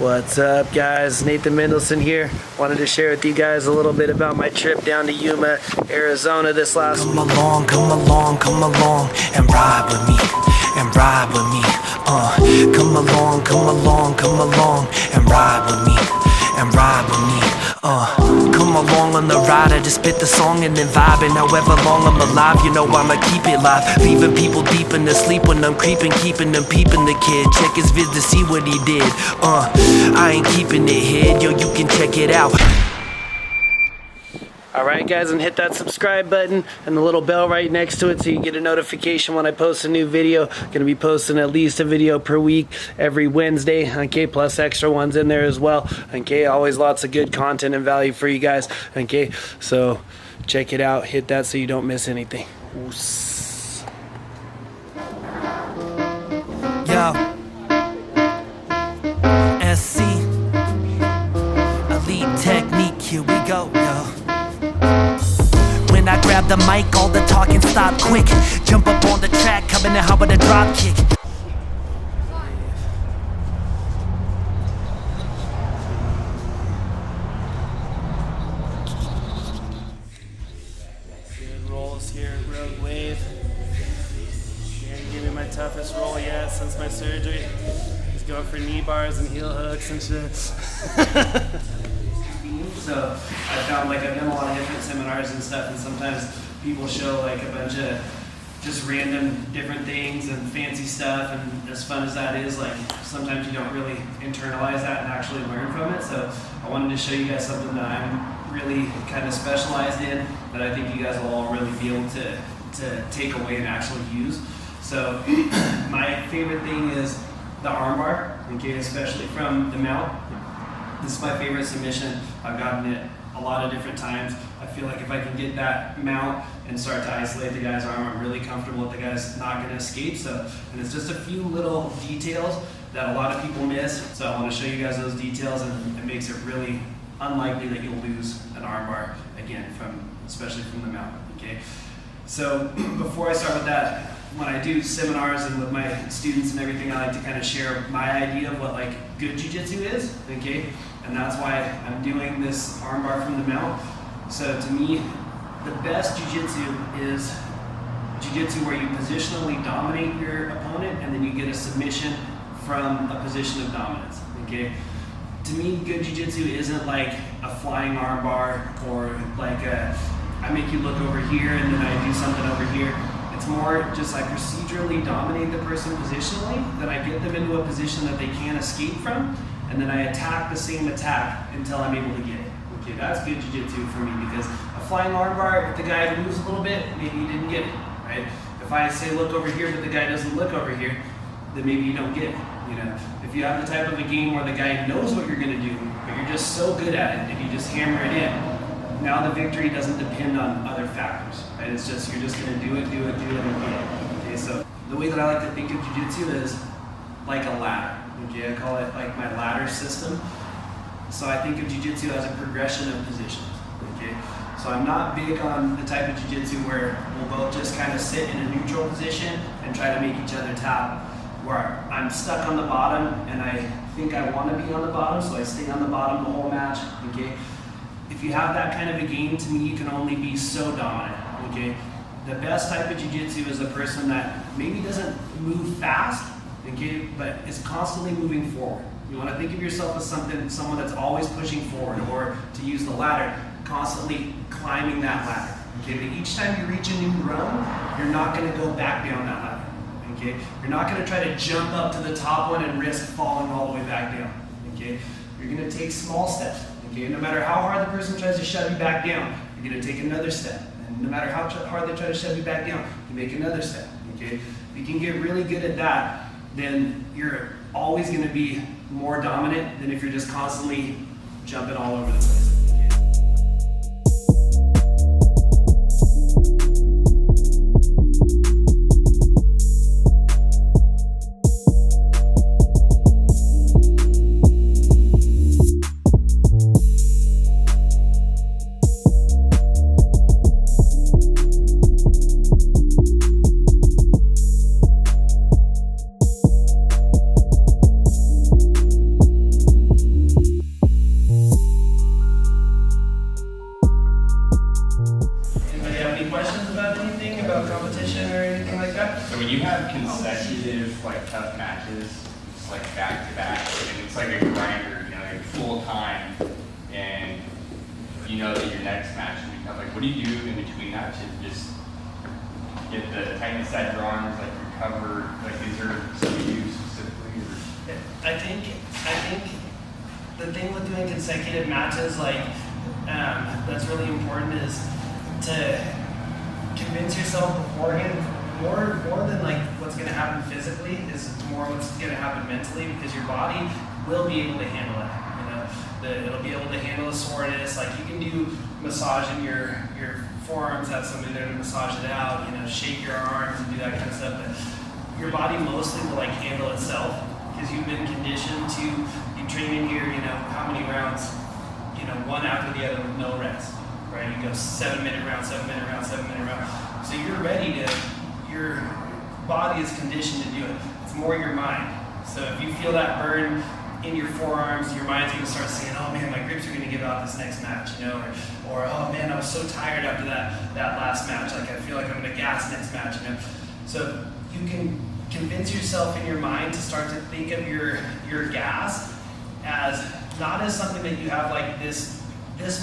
What's up, guys? Nathan Mendelsohn here. Wanted to share with you guys a little bit about my trip down to Yuma, Arizona this last week. Come along, and ride with me, and ride with me. Come along, and ride with me, and ride with me. Come along on the ride, I just spit the song and then vibing. However long I'm alive, you know I'ma keep it live. Leaving people deep in the sleep when I'm creeping, keeping them peeping the kid. Check his vid to see what he did. I ain't keeping it hid, yo, you can check it out. Alright guys, and hit that subscribe button and the little bell right next to it so you get a notification when I post a new video. Gonna be posting at least a video per week every Wednesday, okay, plus extra ones in there as well, okay. Always lots of good content and value for you guys, okay. So check it out, hit that so you don't miss anything. Yo, SC Elite Technique, here we go, yo. When I grab the mic, all the talking stop quick. Jump up on the track, coming in, how about a drop kick? Good rolls here, Rogue Wave. Can't give me my toughest roll yet since my surgery. He's going for knee bars and heel hooks and shit. So I found, like, I've done a lot of different seminars and stuff, and sometimes people show like a bunch of just random different things and fancy stuff, and as fun as that is, like, sometimes you don't really internalize that and actually learn from it. So I wanted to show you guys something that I'm really kind of specialized in, that I think you guys will all really be able to take away and actually use. So my favorite thing is the armbar, okay, especially from the mount. This is my favorite submission. I've gotten it a lot of different times. I feel like if I can get that mount and start to isolate the guy's arm, I'm really comfortable that the guy's not gonna escape. So, and it's just a few little details that a lot of people miss. So I wanna show you guys those details, and it makes it really unlikely that you'll lose an armbar again, especially from the mount, okay? So before I start with that, when I do seminars and with my students and everything, I like to kind of share my idea of what, like, good jiu-jitsu is, okay? And that's why I'm doing this armbar from the mount. So to me, the best jiu-jitsu is jiu-jitsu where you positionally dominate your opponent and then you get a submission from a position of dominance, okay? To me, good jiu-jitsu isn't like a flying armbar or like I make you look over here and then I do something over here. It's more just like procedurally dominate the person positionally, then I get them into a position that they can't escape from, and then I attack the same attack until I'm able to get it. Okay, that's good jiu-jitsu for me, because a flying armbar, if the guy moves a little bit, maybe he didn't get it, right? If I say look over here, but the guy doesn't look over here, then maybe you don't get it, you know? If you have the type of a game where the guy knows what you're gonna do, but you're just so good at it, and you just hammer it in, now the victory doesn't depend on other factors, right? It's just, you're just gonna do it, and again. Okay, so the way that I like to think of jiu-jitsu is like a ladder, okay? I call it like my ladder system. So I think of jiu-jitsu as a progression of positions, okay? So I'm not big on the type of jiu-jitsu where we'll both just kind of sit in a neutral position and try to make each other tap, where I'm stuck on the bottom and I think I wanna be on the bottom, so I stay on the bottom the whole match, okay? If you have that kind of a game, to me, you can only be so dominant, okay? The best type of jiu-jitsu is a person that maybe doesn't move fast, okay, but is constantly moving forward. You want to think of yourself as someone that's always pushing forward, or to use the ladder, constantly climbing that ladder, okay? But each time you reach a new rung, you're not going to go back down that ladder, okay? You're not going to try to jump up to the top one and risk falling all the way back down, okay? You're going to take small steps. Okay, no matter how hard the person tries to shove you back down, you're going to take another step. And no matter how hard they try to shove you back down, you make another step. Okay, if you can get really good at that, then you're always going to be more dominant than if you're just constantly jumping all over the place. what do you do in between that to just get the tight side of your arms, like recover? Like, is there something you do specifically? Or? I think the thing with doing consecutive matches, like that's really important, is to convince yourself beforehand. More than like what's going to happen physically is more what's going to happen mentally, because your body will be able to handle that. You know, it'll be able to handle the soreness. Like, you can do massaging your forearms, have somebody there to massage it out. You know, shake your arms and do that kind of stuff. But your body mostly will like handle itself, because you've been conditioned to. You train in here. You know how many rounds. You know, one after the other with no rest. Right? You go 7-minute round, 7-minute round, 7-minute round. So you're ready to. Your body is conditioned to do it. It's more your mind. So if you feel that burn in your forearms, your mind's going to start saying, oh man, my grips are going to give out this next match, you know, or oh man, I was so tired after that last match, like I feel like I'm going to gas next match, you know. So you can convince yourself in your mind to start to think of your gas as not as something that you have like this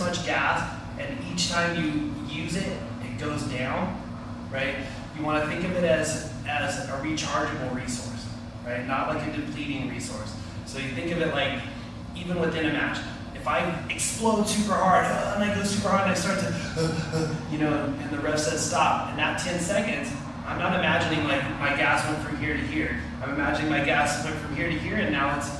much gas, and each time you use it, it goes down, right? You want to think of it as a rechargeable resource, right? Not like a depleting resource. So you think of it like, even within a match, if I explode super hard, and I go super hard and I start to, you know, and the ref says stop, in that 10 seconds, I'm not imagining like my gas went from here to here. I'm imagining my gas went from here to here, and now it's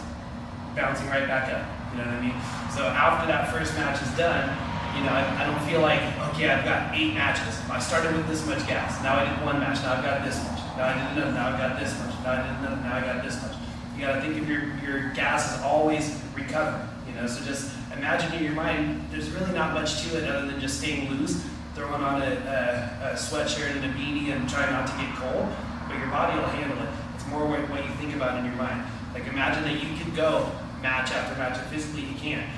bouncing right back up. You know what I mean? So after that first match is done, you know, I don't feel like, okay, I've got 8 matches. I started with this much gas. Now I did 1 match. Now I've got this much. Now I did another. Now I've got this much. Now I did another. Now I got this much. You got to think of your gas is always recovering. You know, so just imagine in your mind, there's really not much to it other than just staying loose, throwing on a sweatshirt and a beanie and trying not to get cold. But your body will handle it. It's more what you think about in your mind. Like, imagine that you could go match after match, and physically you can,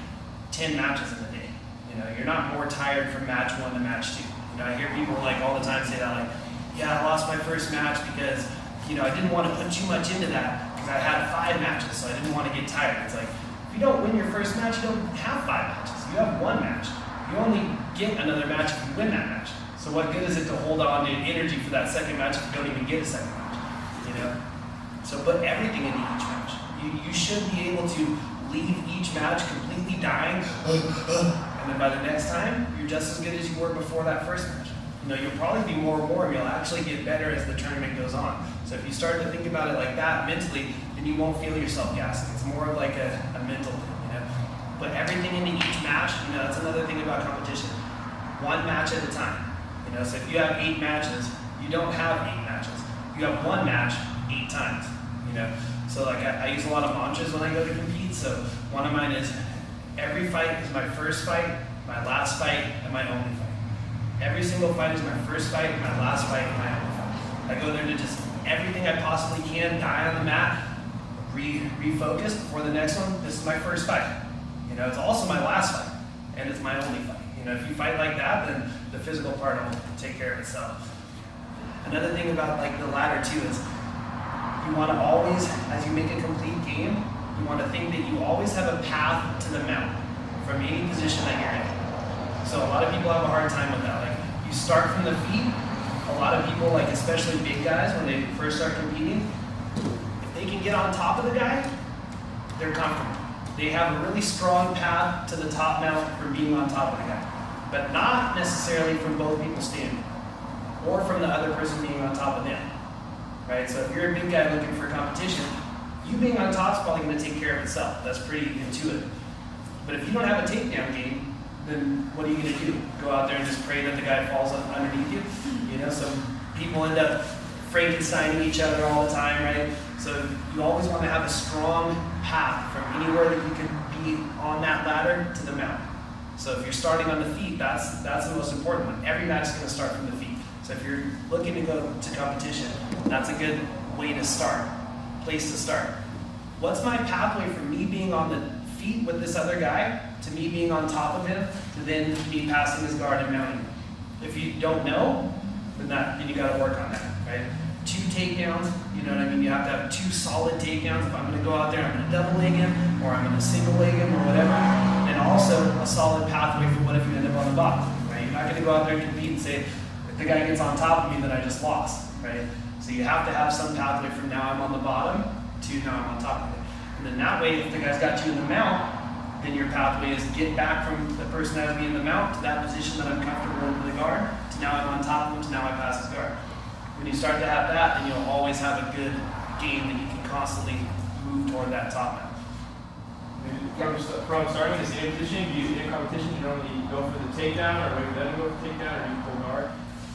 10 matches in a day. You know, you're not more tired from match 1 to match 2. You know, I hear people like all the time say that, like, yeah, I lost my first match because, you know, I didn't want to put too much into that because I had 5 matches, so I didn't want to get tired. It's like, if you don't win your first match, you don't have 5 matches. You have 1 match. You only get another match if you win that match. So what good is it to hold on to energy for that second match if you don't even get a second match? You know? So put everything into each match. You should be able to leave each match completely dying. And then by the next time, you're just as good as you were before that first match. You know, you'll probably be more warm. You'll actually get better as the tournament goes on. So if you start to think about it like that mentally, then you won't feel yourself gassing. It's more of like a mental thing, you know. Put everything into each match. You know, that's another thing about competition. 1 match at a time. You know, so if you have 8 matches, you don't have 8 matches. You have 1 match 8 times. You know, so like I use a lot of mantras when I go to compete. So one of mine is, every fight is my first fight, my last fight, and my only fight. Every single fight is my first fight, my last fight, and my only fight. I go there to just everything I possibly can, die on the mat, refocus before the next one. This is my first fight. You know, it's also my last fight, and it's my only fight. You know, if you fight like that, then the physical part will take care of itself. Another thing about like the ladder too is, you want to always, as you make a complete game, you want to think that you always have a path to the mount from any position that you're in. So a lot of people have a hard time with that. Like, you start from the feet. A lot of people, like especially big guys, when they first start competing, if they can get on top of the guy, they're comfortable. They have a really strong path to the top mount from being on top of the guy, but not necessarily from both people standing or from the other person being on top of them. Right? So if you're a big guy looking for competition, you being on top is probably going to take care of itself. That's pretty intuitive. But if you don't have a takedown game, then what are you going to do? Go out there and just pray that the guy falls underneath you? You know, so people end up Frankensteining each other all the time, right? So you always want to have a strong path from anywhere that you can be on that ladder to the mount. So if you're starting on the feet, that's the most important one. Every match is going to start from the feet. So if you're looking to go to competition, that's a good way to start, place to start. What's my pathway from me being on the feet with this other guy to me being on top of him to then me passing his guard and mounting him? If you don't know, then you got to work on that, right? 2 takedowns, you know what I mean? You have to have 2 solid takedowns. If I'm going to go out there, I'm going to double leg him, or I'm going to single leg him, or whatever. And also a solid pathway for what if you end up on the bottom, right? You're not going to go out there and compete and say, if the guy gets on top of me, then I just lost, right? So you have to have some pathway from now I'm on the bottom to now I'm on top of it. And then that way, if the guy's got you in the mount, then your pathway is get back from the person that has me in the mount to that position that I'm comfortable in the guard, to now I'm on top of him, to now I pass his guard. When you start to have that, then you'll always have a good game that you can constantly move toward that top mount. From starting in the same position, in competition, you normally go for the takedown, or wait for them to go for the takedown, or you pull guard?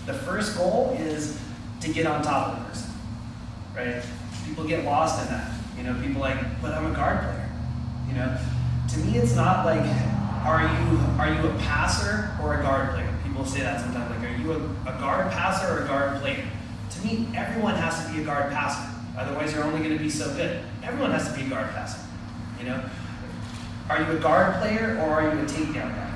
The first goal is to get on top of the person, right? People get lost in that. You know, people like, but I'm a guard player. You know, to me, it's not like, are you a passer or a guard player? People say that sometimes, like, are you a guard passer or a guard player? To me, everyone has to be a guard passer. Otherwise, you're only going to be so good. Everyone has to be a guard passer. You know, are you a guard player or are you a takedown guy?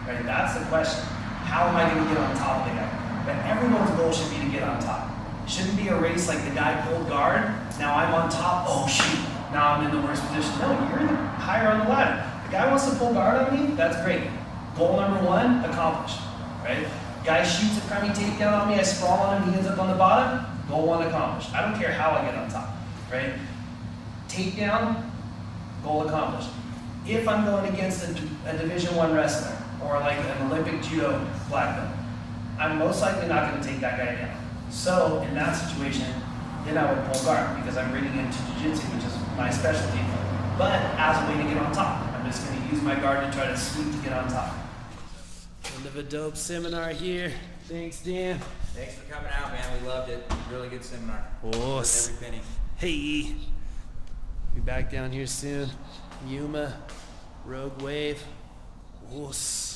Right? That's the question. How am I going to get on top of the guy? But everyone's goal should be to get on top. It shouldn't be a race like the guy pulled guard. Now I'm on top. Oh shoot! Now I'm in the worst position. No, you're higher on the ladder. The guy wants to pull guard on me. That's great. Goal number one accomplished. Right? Guy shoots a crummy takedown on me. I sprawl on him. He ends up on the bottom. Goal one accomplished. I don't care how I get on top. Right? Takedown. Goal accomplished. If I'm going against a Division I wrestler or like an Olympic judo black belt, I'm most likely not going to take that guy down. So in that situation, then I would pull guard because I'm reading into jiu-jitsu, which is my specialty. But as a way to get on top, I'm just going to use my guard to try to sweep to get on top. End of a dope seminar here. Thanks, Dan. Thanks for coming out, man. We loved it. Really good seminar. Worth every penny. Hey. Be back down here soon. Yuma, Rogue Wave. Woos.